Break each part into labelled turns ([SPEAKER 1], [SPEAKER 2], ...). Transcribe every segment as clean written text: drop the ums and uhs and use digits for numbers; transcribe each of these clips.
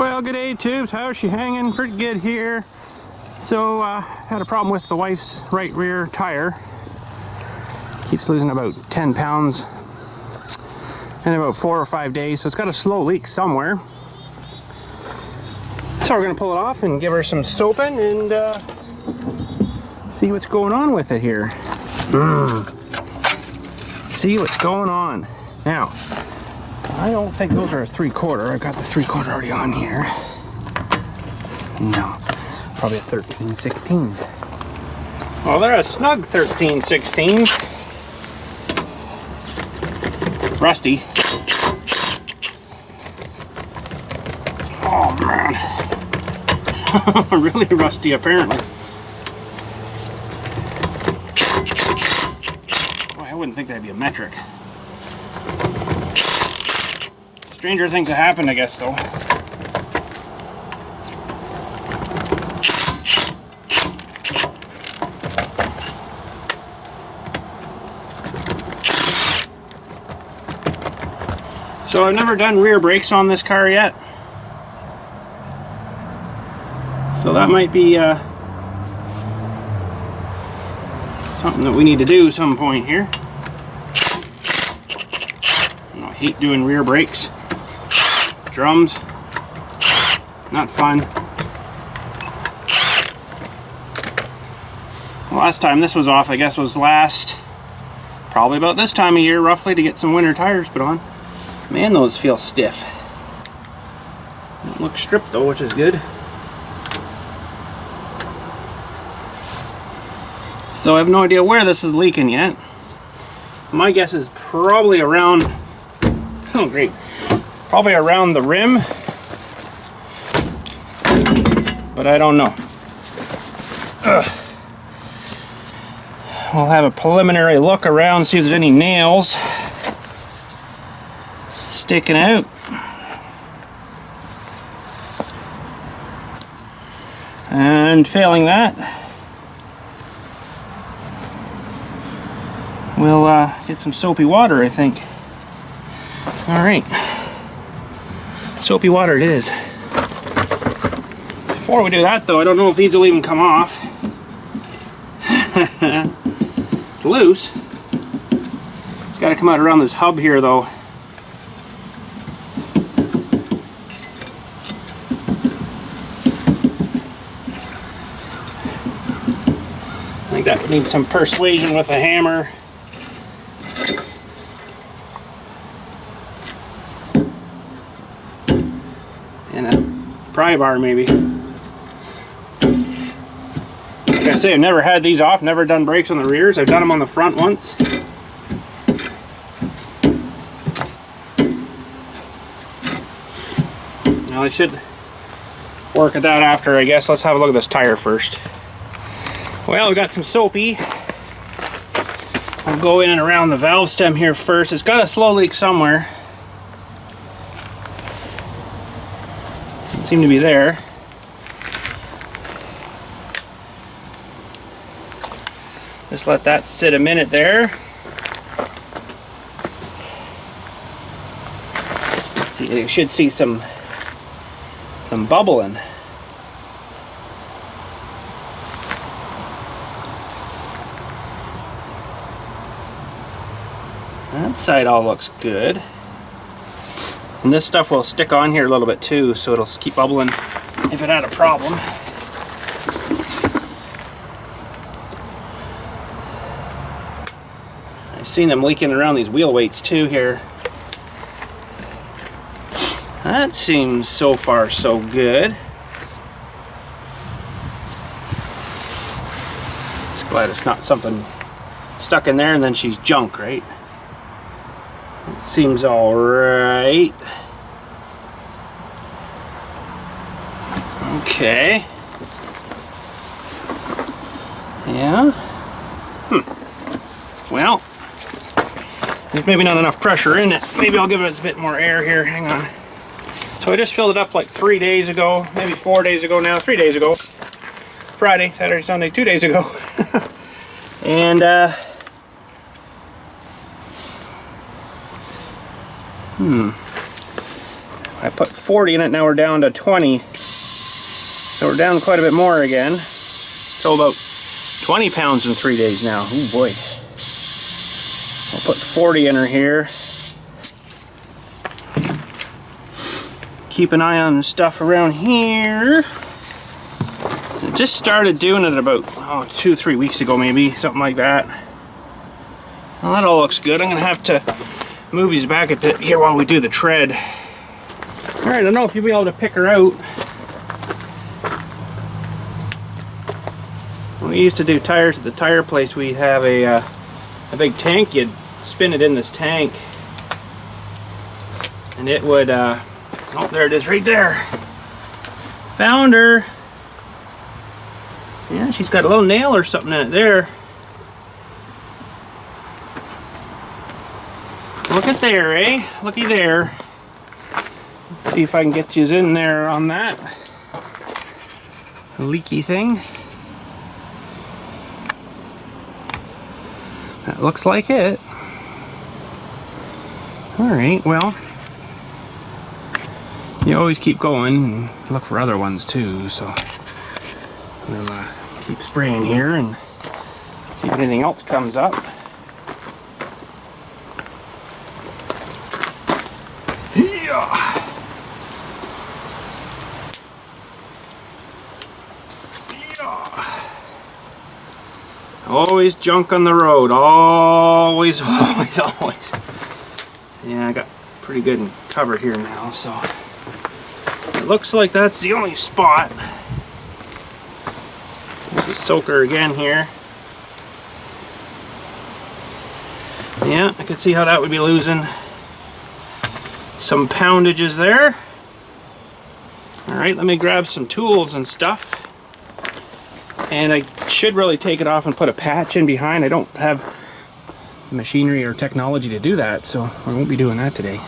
[SPEAKER 1] Well, good day, tubes. How's she hanging? Pretty good here. So, had a problem with the wife's right rear tire. Keeps losing about 10 pounds in about 4 or 5 days, so it's got a slow leak somewhere. So we're gonna pull it off and give her some soaping and see what's going on with it here. See what's going on. Now, I don't think those are a 3/4. I got the 3/4 already on here. No, probably a 13/16. Well, they're a snug 13/16. Rusty. Oh man. Really rusty apparently. Boy, I wouldn't think that'd be a metric. Stranger things have happened, I guess, though. So I've never done rear brakes on this car yet. So that might be something that we need to do some point here. I hate doing rear brakes. Drums, not fun. The last time this was off, I guess, was probably about this time of year, roughly, to get some winter tires put on. Man, those feel stiff. Don't look stripped though, which is good. So I have no idea where this is leaking yet. My guess is probably around, oh great, probably around the rim, but I don't know. Ugh. We'll have a preliminary look around, see if there's any nails sticking out. And failing that, we'll get some soapy water, I think. All right. Soapy water it is. Before we do that though, I don't know if these will even come off. It's loose. It's got to come out around this hub here though. I think that needs some persuasion with a hammer. And a pry bar maybe. Like I say, I've never had these off, never done brakes on the rears. I've done them on the front once. Now I should work at that after, I guess. Let's have a look at this tire first. Well, we got some soapy. I'll go in and around the valve stem here first. It's got a slow leak somewhere. Doesn't seem to be there. Just let that sit a minute there. Let's see, you should see some bubbling. That side all looks good. And this stuff will stick on here a little bit too, so it'll keep bubbling if it had a problem. I've seen them leaking around these wheel weights too here. That seems so far so good. Just glad it's not something stuck in there and then she's junk, right? It seems all right. Okay. Yeah. Well, there's maybe not enough pressure in it. Maybe I'll give it a bit more air here. Hang on. So I just filled it up like 3 days ago, maybe 4 days ago now, 3 days ago. Friday, Saturday, Sunday, 2 days ago. And I put put 40 in it, now we're down to 20. So we're down quite a bit more again. So about 20 pounds in 3 days now. Oh boy. I'll put 40 in her here. Keep an eye on stuff around here. I just started doing it about 2-3 weeks ago, maybe, something like that. Well, that all looks good. I'm gonna have to move these back a bit here while we do the tread. All right, I don't know if you'll be able to pick her out. When we used to do tires at the tire place, we'd have a big tank. You'd spin it in this tank, and it would. Oh, there it is, right there. Found her. Yeah, she's got a little nail or something in it there. Look at there, eh? Looky there. Let's see if I can get you in there on that leaky thing. That looks like it. Alright, well, you always keep going and look for other ones too, so we'll keep spraying here and see if anything else comes up. Always junk on the road. Always, always, always. Yeah, I got pretty good and covered here now, so it looks like that's the only spot. Let's just soak her again here. Yeah, I can see how that would be losing some poundages there. Alright, let me grab some tools and stuff. And I should really take it off and put a patch in behind. I don't have machinery or technology to do that, so I won't be doing that today.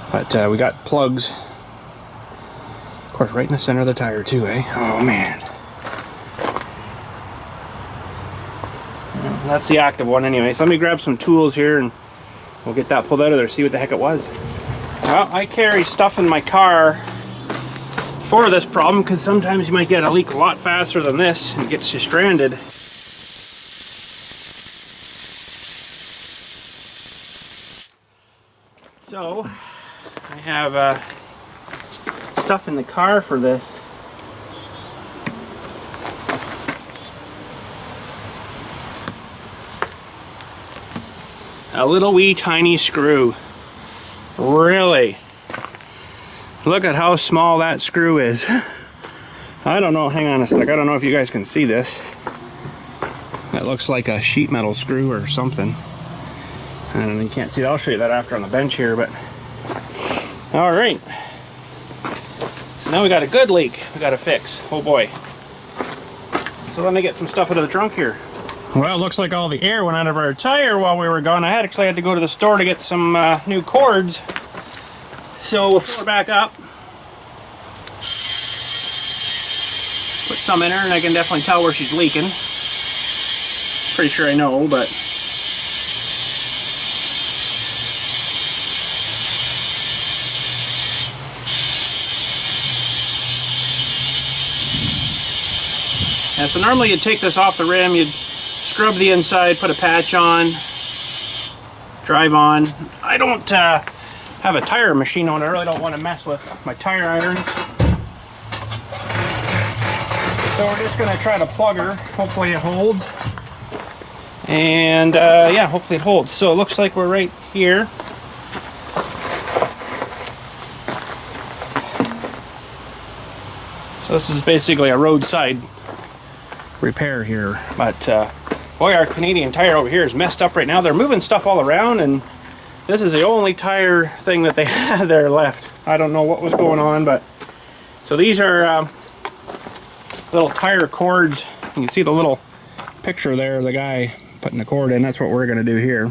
[SPEAKER 1] But we got plugs, of course, right in the center of the tire too, eh? Oh man. Well, that's the active one anyway. So let me grab some tools here and we'll get that pulled out of there, see what the heck it was. Well, I carry stuff in my car for this problem, because sometimes you might get a leak a lot faster than this and it gets you stranded. So I have stuff in the car for this. A little wee tiny screw. Really? Look at how small that screw is. I don't know, hang on a sec, I don't know if you guys can see this. That looks like a sheet metal screw or something. And you can't see it, I'll show you that after on the bench here, but... Alright. So now we got a good leak we gotta fix. Oh boy. So let me get some stuff out of the trunk here. Well, it looks like all the air went out of our tire while we were gone. I actually had to go to the store to get some new cords. So we'll fill her back up, put some in her, and I can definitely tell where she's leaking. Pretty sure I know, but yeah, so normally you'd take this off the rim, you'd scrub the inside, put a patch on, drive on. I don't have a tire machine on. I really don't want to mess with my tire irons. So we're just going to try to plug her. Hopefully it holds. And yeah, hopefully it holds. So it looks like we're right here. So this is basically a roadside repair here. But boy, our Canadian tire over here is messed up right now. They're moving stuff all around, and this is the only tire thing that they had there left. I don't know what was going on, but... So these are little tire cords. You can see the little picture there of the guy putting the cord in. That's what we're going to do here.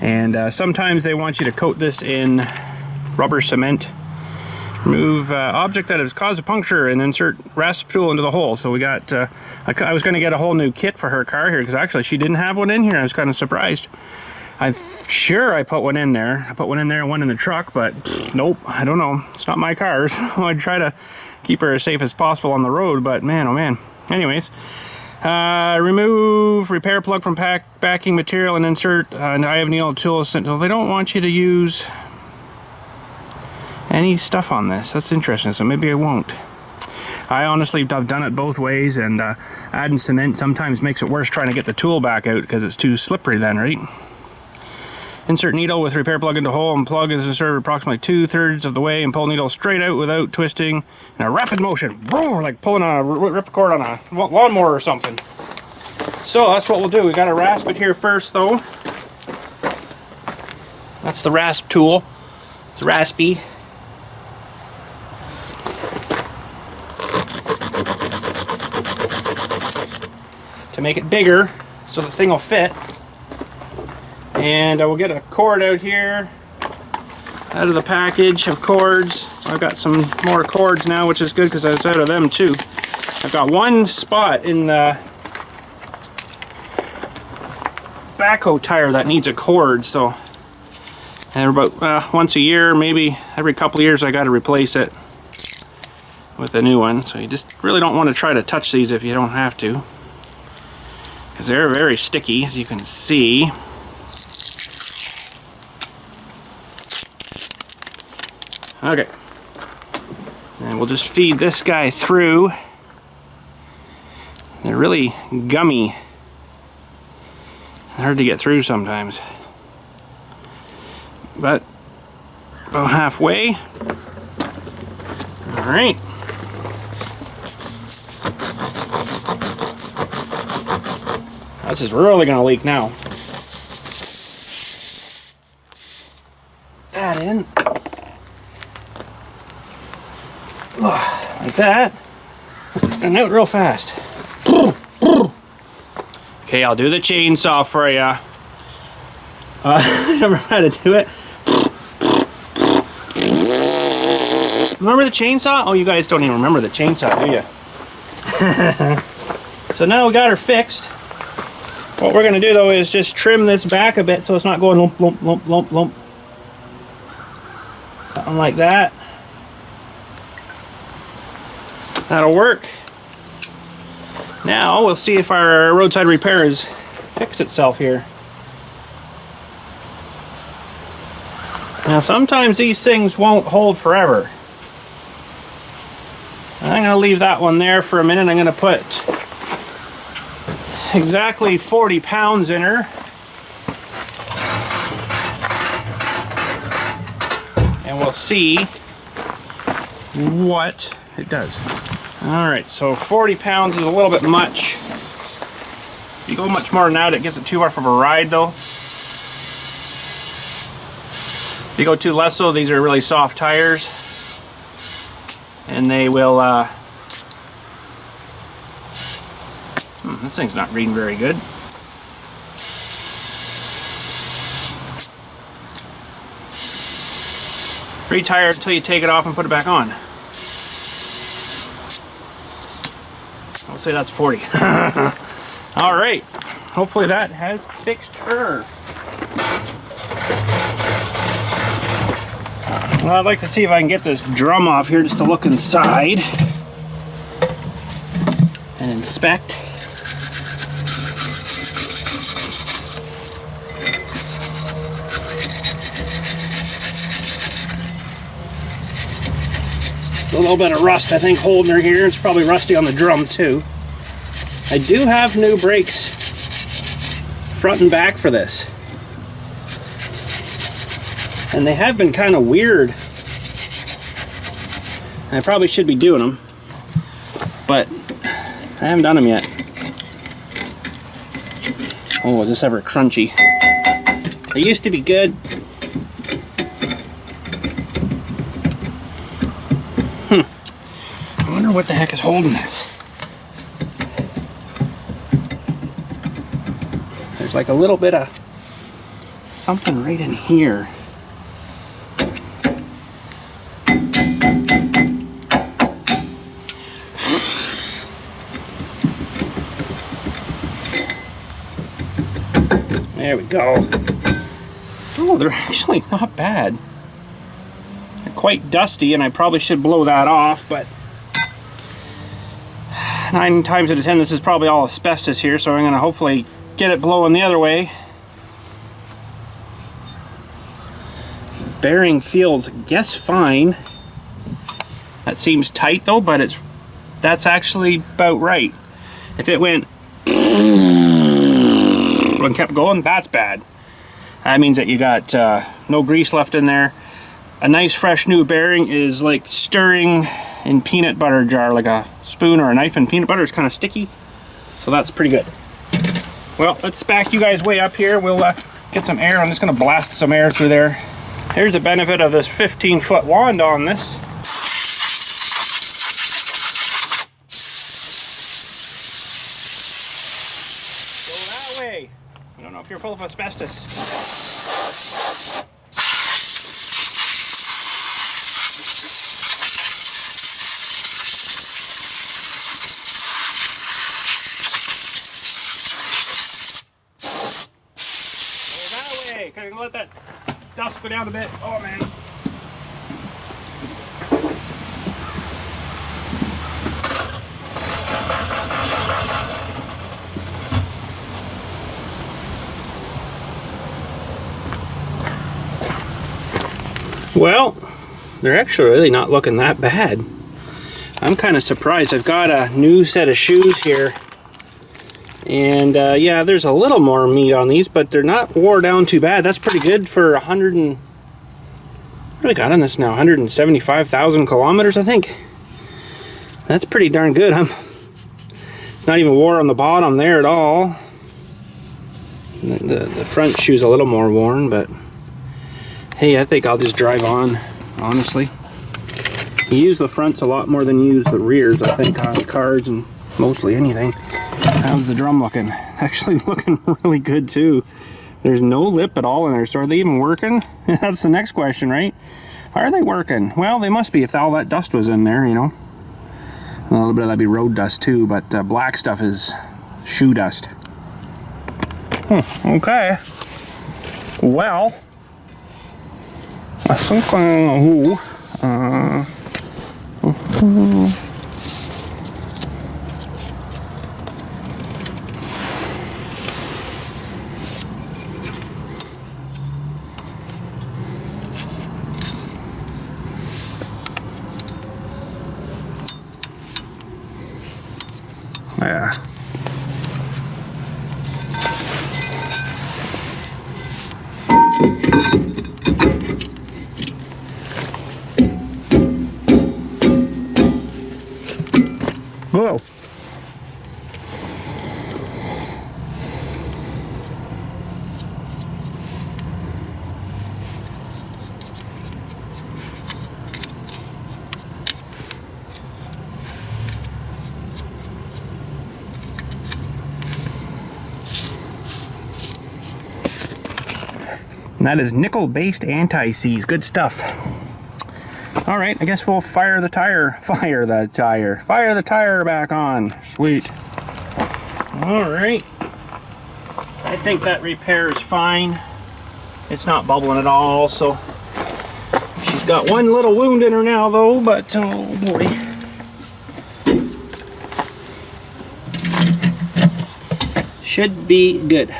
[SPEAKER 1] And sometimes they want you to coat this in rubber cement. Remove object that has caused a puncture and insert rasp tool into the hole. So we got... I was going to get a whole new kit for her car here, because actually she didn't have one in here. I was kind of surprised. I'm sure I put one in there. I put one in there and one in the truck, but nope, I don't know. It's not my car, so I try to keep her as safe as possible on the road, but man, oh man. Anyways, remove repair plug from backing material and insert an eye of needle tool. So they don't want you to use any stuff on this. That's interesting, so maybe I won't. I honestly have done it both ways, and adding cement sometimes makes it worse trying to get the tool back out because it's too slippery then, right? Insert needle with repair plug into hole, and plug is inserted approximately 2/3 of the way, and pull needle straight out without twisting in a rapid motion. Boom, like pulling a ripcord on a lawnmower or something. So that's what we'll do. We got to rasp it here first though. That's the rasp tool. It's raspy. To make it bigger so the thing will fit. And I will get a cord out here out of the package of cords. So I've got some more cords now, which is good because I was out of them too. I've got one spot in the backhoe tire that needs a cord, so and about once a year, maybe every couple of years, I got to replace it with a new one. So you just really don't want to try to touch these if you don't have to, because they're very sticky, as you can see. Okay, and we'll just feed this guy through. They're really gummy, hard to get through sometimes, but about halfway. All right. This is really going to leak now. That in. Like that. And out real fast. Okay, I'll do the chainsaw for you. I never had to do it. Remember the chainsaw? Oh, you guys don't even remember the chainsaw, do you? So now we got her fixed. What we're going to do though is just trim this back a bit so it's not going lump, lump, lump, lump, lump. Something like that. That'll work. Now we'll see if our roadside repair has fixed itself here. Now sometimes these things won't hold forever. I'm going to leave that one there for a minute. I'm going to put exactly 40 pounds in her. And we'll see what it does. Alright, so 40 pounds is a little bit much. If you go much more than that, it gets it too rough of a ride though. If you go too less so, these are really soft tires. And they will, this thing's not reading very good. Retire it until you take it off and put it back on. I would say that's 40. Alright, hopefully that has fixed her. Well, I'd like to see if I can get this drum off here just to look inside and inspect. A little bit of rust, I think, holding her here. It's probably rusty on the drum too. I do have new brakes front and back for this, and they have been kind of weird. I probably should be doing them, but I haven't done them yet. Oh, was this ever crunchy? They used to be good. I wonder what the heck is holding this. There's like a little bit of something right in here. There we go. Oh, they're actually not bad. They're quite dusty, and I probably should blow that off, but 9 times out of 10 this is probably all asbestos here, so I'm going to hopefully get it blowing the other way. Bearing feels, I guess, fine. That seems tight though, but that's actually about right. If it went and kept going, that's bad. That means that you got no grease left in there. A nice fresh new bearing is like stirring in peanut butter jar, like a spoon or a knife in peanut butter. It's kind of sticky, so that's pretty good. Well, let's back you guys way up here. We'll get some air. I'm just going to blast some air through there. Here's the benefit of this 15-foot wand on this. Go that way. I don't know if you're full of asbestos. Can I let that dust go down a bit? Oh man. Well, they're actually really not looking that bad. I'm kind of surprised. I've got a new set of shoes here. And yeah, there's a little more meat on these, but they're not wore down too bad. That's pretty good for 100 and... what do we got on this now? 175,000 kilometers, I think. That's pretty darn good. It's not even wore on the bottom there at all. The front shoe's a little more worn, but hey, I think I'll just drive on, honestly. You use the fronts a lot more than you use the rears, I think, on cars and mostly anything. How's the drum looking? Actually looking really good too. There's no lip at all in there, so are they even working? That's the next question, right? Are they working? Well, they must be if all that dust was in there, you know. A little bit of that'd be road dust too, but black stuff is shoe dust. Okay. Well, I think yeah. Whoa. And that is nickel-based anti-seize. Good stuff. All right, I guess we'll fire the tire back on. Sweet. All right. I think that repair is fine. It's not bubbling at all, so she's got one little wound in her now, though, but oh boy. Should be good.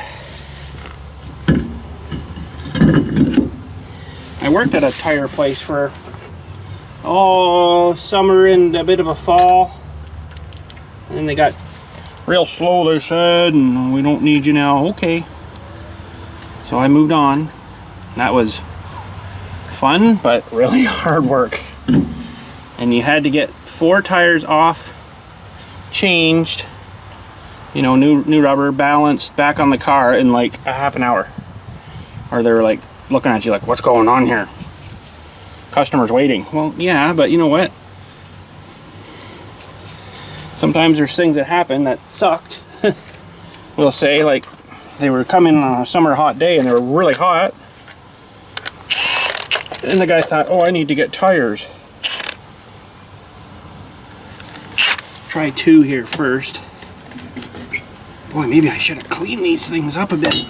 [SPEAKER 1] I worked at a tire place for summer and a bit of a fall, and they got real slow, they said, and we don't need you now. Okay, so I moved on. That was fun but really hard work, and you had to get 4 tires off, changed, you know, new rubber, balanced, back on the car in like a half an hour, or they were like looking at you like, what's going on here? Customers waiting. Well, yeah, but you know what? Sometimes there's things that happen that sucked. We'll say, like, they were coming on a summer hot day and they were really hot. And the guy thought, oh, I need to get tires. Try 2 here first. Boy, maybe I should have cleaned these things up a bit.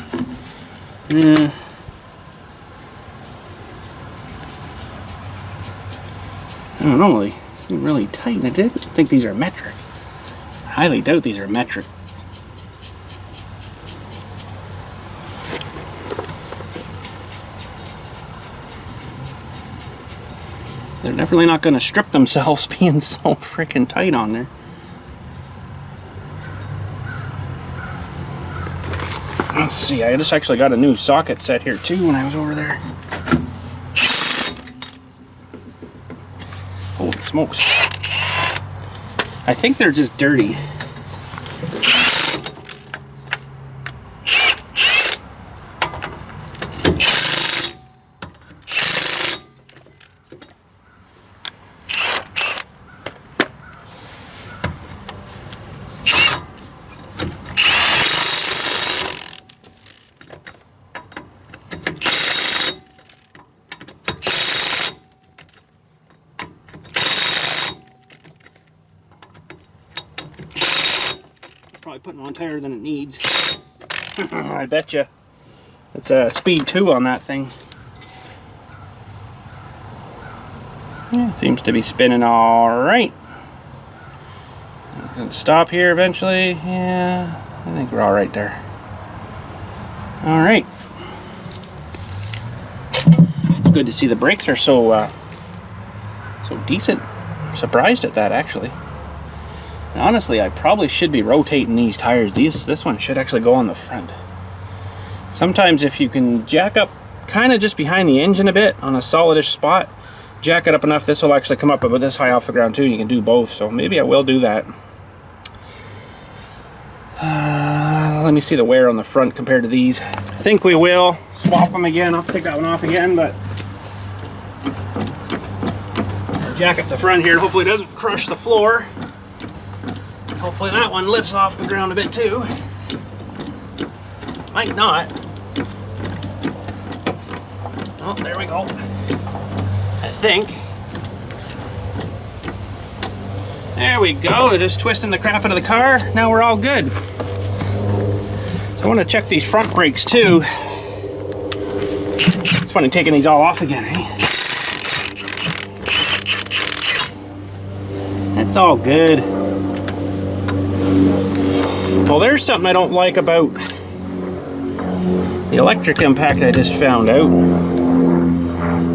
[SPEAKER 1] I don't know, they seem really tight, and I didn't think these are metric. I highly doubt these are metric. They're definitely not going to strip themselves being so freaking tight on there. Let's see, I just actually got a new socket set here too when I was over there. Holy smokes. I think they're just dirty. Probably putting on tighter than it needs. I bet you. It's a speed 2 on that thing. Yeah, it seems to be spinning all right. It's gonna stop here eventually. Yeah, I think we're all right there. All right. It's good to see the brakes are so decent. I'm surprised at that actually. Honestly, I probably should be rotating these tires. This one should actually go on the front. Sometimes if you can jack up kind of just behind the engine a bit on a solidish spot, jack it up enough, this will actually come up about this high off the ground too. You can do both, so maybe I will do that. Let me see the wear on the front compared to these. I think we will swap them again. I'll take that one off again, but I'll jack up the front here. Hopefully it doesn't crush the floor. Hopefully that one lifts off the ground a bit too. Might not. Oh, there we go. I think. There we go. Just twisting the crap out of the car. Now we're all good. So I want to check these front brakes too. It's funny taking these all off again, eh? That's all good. Well, there's something I don't like about the electric impact I just found out.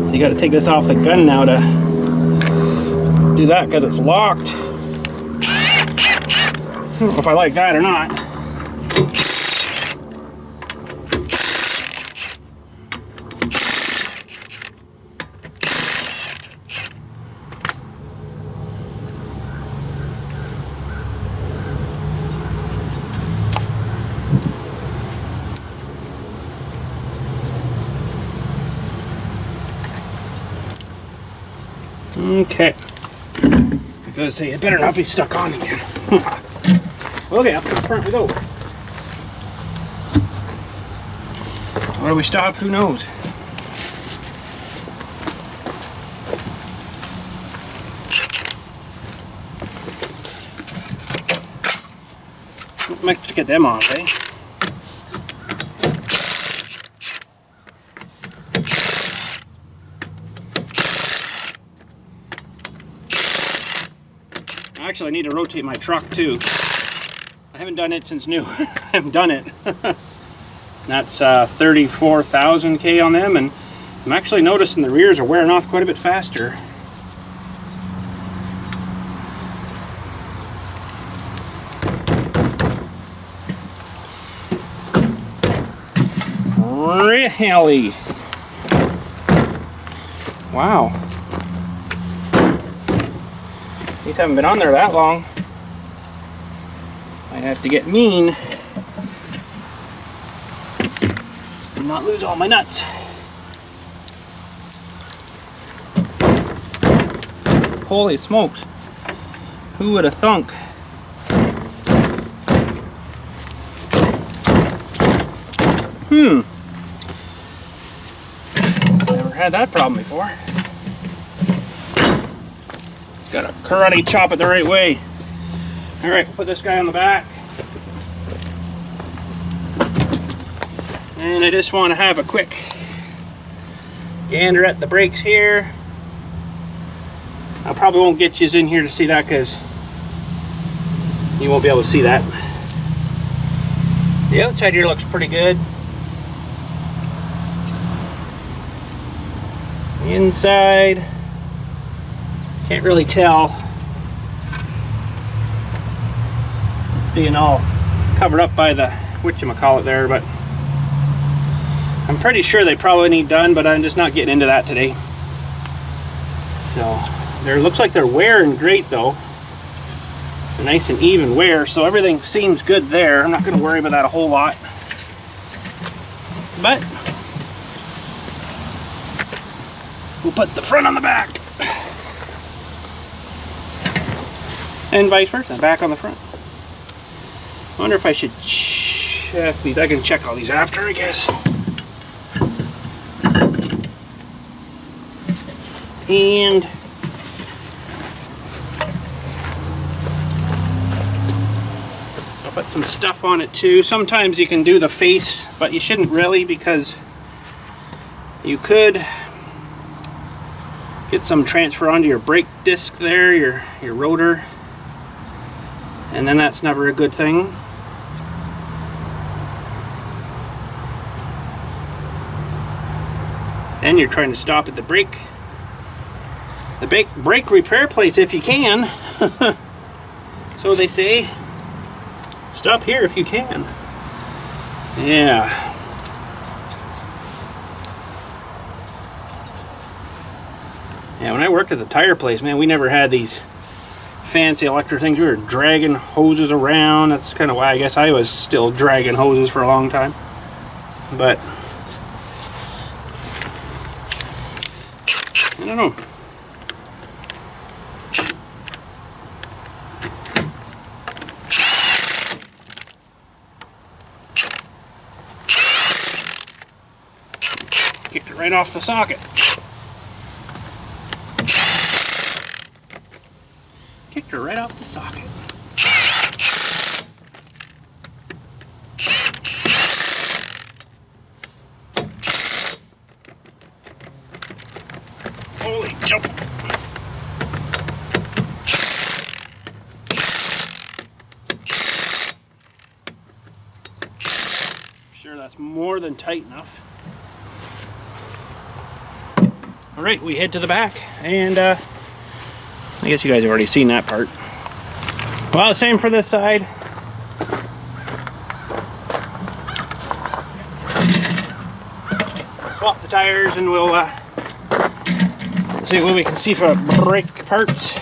[SPEAKER 1] So you got to take this off the gun now to do that because it's locked. I don't know if I like that or not. Okay. I gotta say, it better not be stuck on again. Okay, up to the front we go. Where do we stop? Who knows? Might just get them off, eh? Actually, I need to rotate my truck too. I haven't done it since new. I haven't done it. That's 34,000 K on them, and I'm actually noticing the rears are wearing off quite a bit faster. Really? Wow. These haven't been on there that long. Might have to get mean and not lose all my nuts. Holy smokes. Who would have thunk? Never had that problem before. Got to karate chop it the right way. Alright, put this guy on the back. And I just want to have a quick gander at the brakes here. I probably won't get you in here to see that because you won't be able to see that. The outside here looks pretty good. The inside, can't really tell. It's being all covered up by the whatchamacallit there, but I'm pretty sure they probably need done, but I'm just not getting into that today. So there looks like they're wearing great though. They're nice and even wear, so everything seems good there. I'm not going to worry about that a whole lot. But we'll put the front on the back. And vice versa, back on the front. I wonder if I should check these. I can check all these after, I guess. And I'll put some stuff on it too. Sometimes you can do the face, but you shouldn't really, because you could get some transfer onto your brake disc there, your rotor, and then that's never a good thing. Then you're trying to stop at the brake repair place if you can. So they say, stop here if you can. Yeah. Yeah, when I worked at the tire place, man, we never had these fancy electric things. We were dragging hoses around. That's kind of why I guess I was still dragging hoses for a long time. But I don't know. Kicked it right off the socket. Kicked her right off the socket. Holy jump. Sure, that's more than tight enough. All right, we head to the back, and I guess you guys have already seen that part. Well, same for this side. Swap the tires, and we'll see what we can see for brake parts.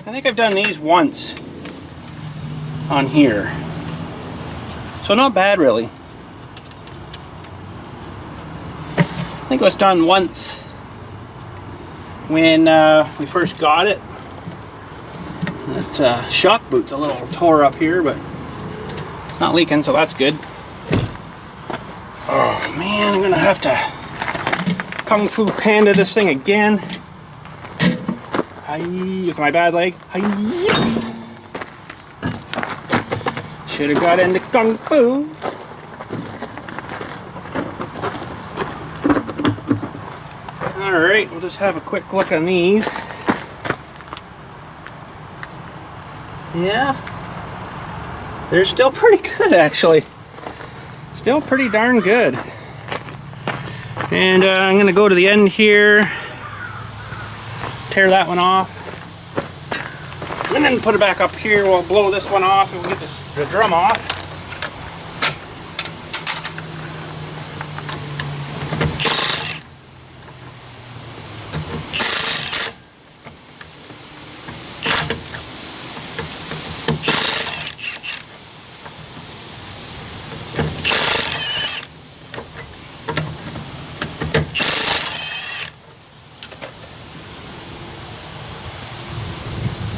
[SPEAKER 1] I think I've done these once on here, so not bad really. I think it was done once when we first got it. That shock boot's a little tore up here, but it's not leaking, so that's good. Oh man, I'm gonna have to Kung Fu Panda this thing again. With my bad leg. Should have got into Kung Fu. Alright, we'll just have a quick look on these. Yeah. They're still pretty good, actually. Still pretty darn good. And I'm going to go to the end here. Tear that one off, and then put it back up here. We'll blow this one off, and we'll get the drum off.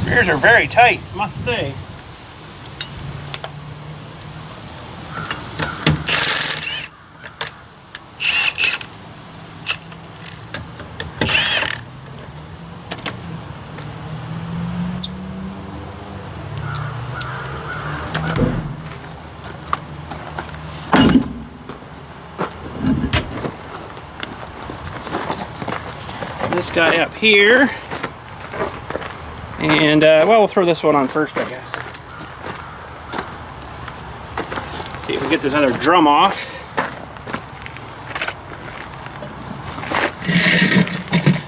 [SPEAKER 1] Ears are very tight, must say. This guy up here, and well, we'll throw this one on first, I guess. See if we get this other drum off.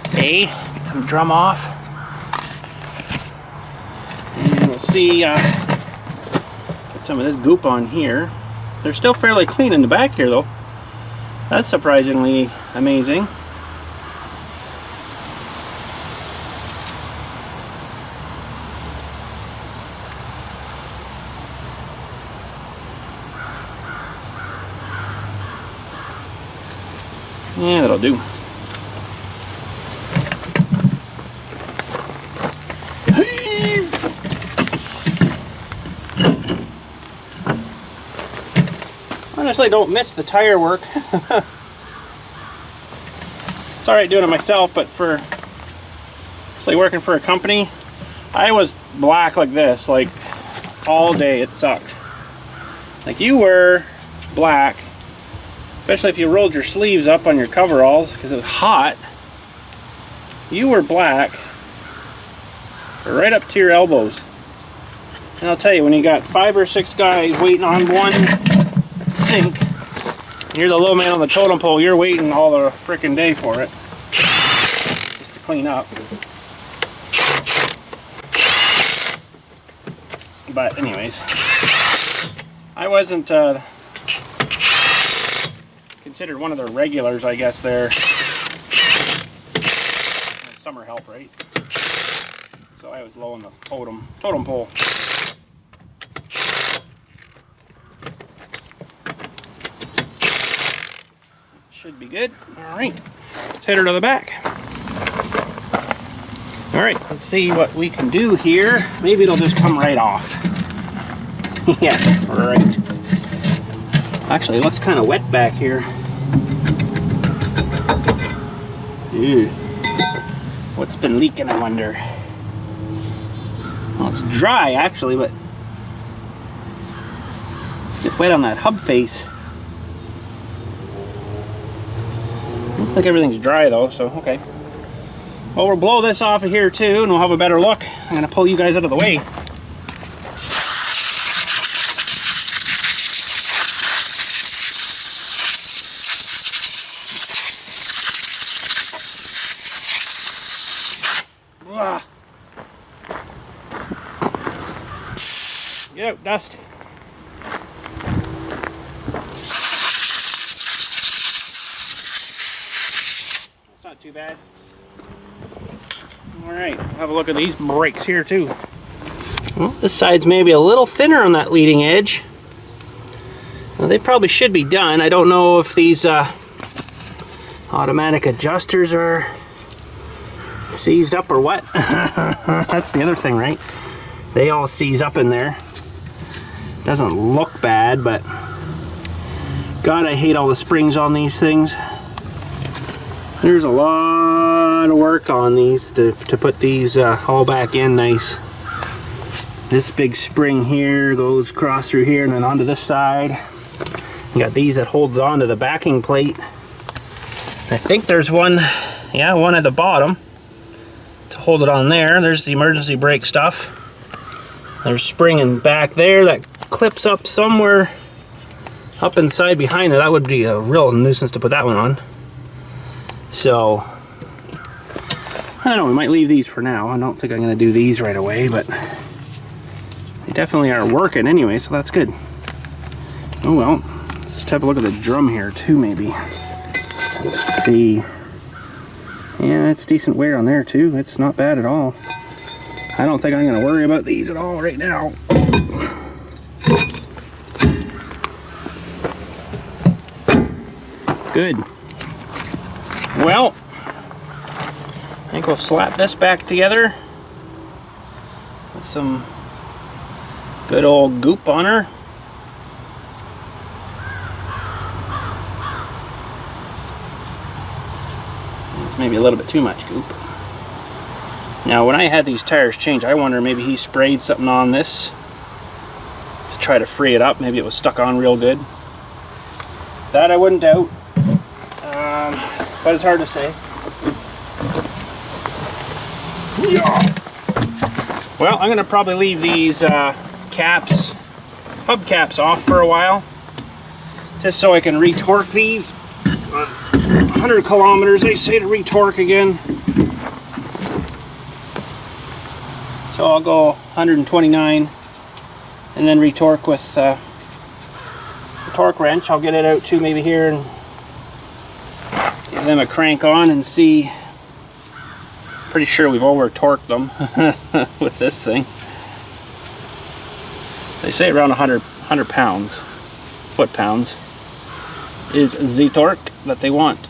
[SPEAKER 1] Okay, get some drum off, and we'll see. Get some of this goop on here. They're still fairly clean in the back here, though. That's surprisingly amazing. Yeah, that'll do. Honestly, don't miss the tire work. It's alright doing it myself, but for working for a company, I was black like this, like all day. It sucked. Like you were black. Especially if you rolled your sleeves up on your coveralls because it was hot. You were black right up to your elbows. And I'll tell you, when you got 5 or 6 guys waiting on one sink, and you're the low man on the totem pole, you're waiting all the frickin' day for it. Just to clean up. But anyways, I wasn't considered one of the regulars, I guess. They're summer help, right? So I was low on the totem pole. Should be good. All right, let's head her to the back. All right, let's see what we can do here. Maybe it'll just come right off. Yeah, right. Actually, it looks kind of wet back here. Ew. What's been leaking, I wonder? Well, it's dry actually, but it's get wet on that hub face. Looks like everything's dry though, so okay. Well, we'll blow this off of here too, and we'll have a better look. I'm gonna pull you guys out of the way. Get out, dust. That's not too bad. Alright, we'll have a look at these brakes here too. Well, this side's maybe a little thinner on that leading edge. Well, they probably should be done. I don't know if these automatic adjusters are seized up or what. That's the other thing, right? They all seize up in there. Doesn't look bad, but God, I hate all the springs on these things. There's a lot of work on these to put these all back in nice. This big spring here goes across through here and then onto this side. You got these that hold on to the backing plate. I think there's one, yeah, one at the bottom to hold it on there. There's the emergency brake stuff. There's spring in back there that clips up somewhere up inside behind there. That would be a real nuisance to put that one on. So, I don't know, we might leave these for now. I don't think I'm going to do these right away, but they definitely are working anyway, so that's good. Oh well, let's have a look at the drum here too, maybe. Let's see. Yeah, it's decent wear on there too. It's not bad at all. I don't think I'm going to worry about these at all right now. Good. Well, I think we'll slap this back together with some good old goop on her. It's maybe a little bit too much goop. Now, when I had these tires changed, I wonder maybe he sprayed something on this to try to free it up. Maybe it was stuck on real good. That I wouldn't doubt, but it's hard to say. Well, I'm going to probably leave these caps, hub caps off for a while, just so I can retorque these. 100 kilometers, they say to retorque again. So I'll go 129 and then retorque with the torque wrench. I'll get it out too, maybe here, and give them a crank on and see. Pretty sure we've over torqued them with this thing. They say around 100 pounds, foot-pounds, is the torque that they want.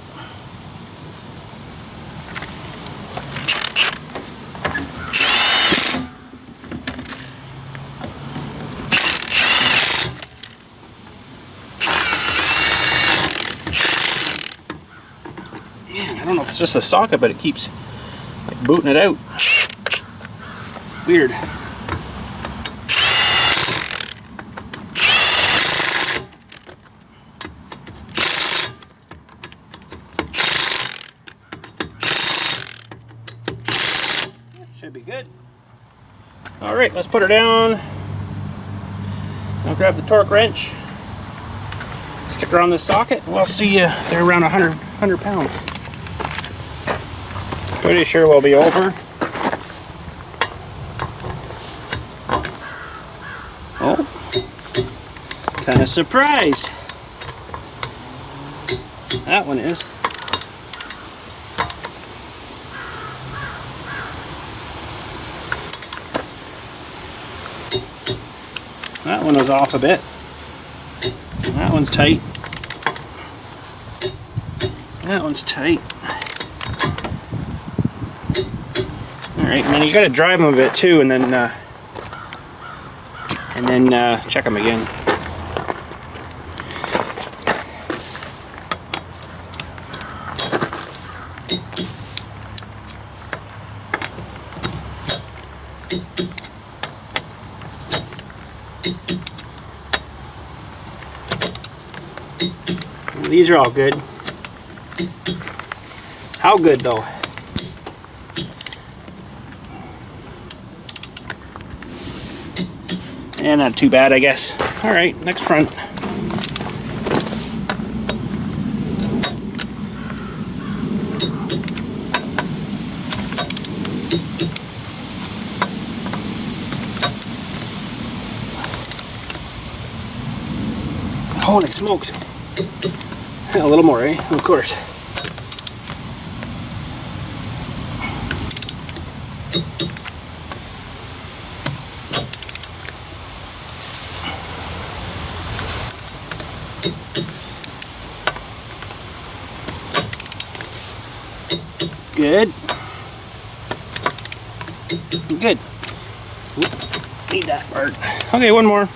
[SPEAKER 1] I don't know if it's just a socket, but it keeps booting it out. Weird. Should be good. All right, let's put her down. I'll grab the torque wrench, stick her on this socket, and we'll see you. They're around 100 pounds. Pretty sure we'll be over. Oh, kind of surprised. That one is. That one was off a bit. That one's tight. That one's tight. Alright, and then you gotta drive them a bit too, and then check them again. These are all good. How good though? And not too bad, I guess. All right, next front. Holy smokes. A little more, eh? Of course. Good. Good. Need that part. Okay, one more.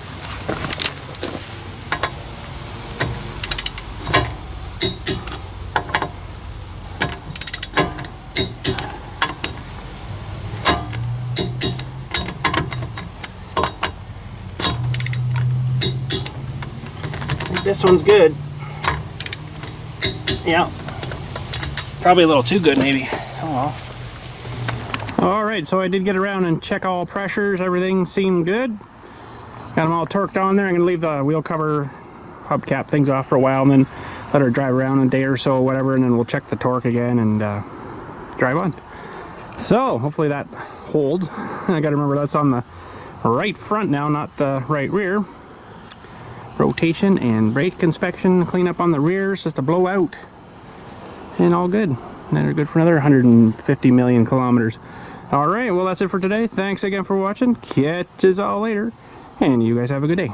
[SPEAKER 1] This one's good. Yeah. Probably a little too good, maybe. Oh well. Alright, so I did get around and check all pressures. Everything seemed good. Got them all torqued on there. I'm going to leave the wheel cover hubcap things off for a while and then let her drive around a day or so, whatever, and then we'll check the torque again and drive on. So, hopefully that holds. I got to remember that's on the right front now, not the right rear. Rotation and brake inspection, clean up on the rears, just a blowout, and all good. And they're good for another 150 million kilometers. All right, well that's it for today. Thanks again for watching. Catch us all later, and you guys have a good day.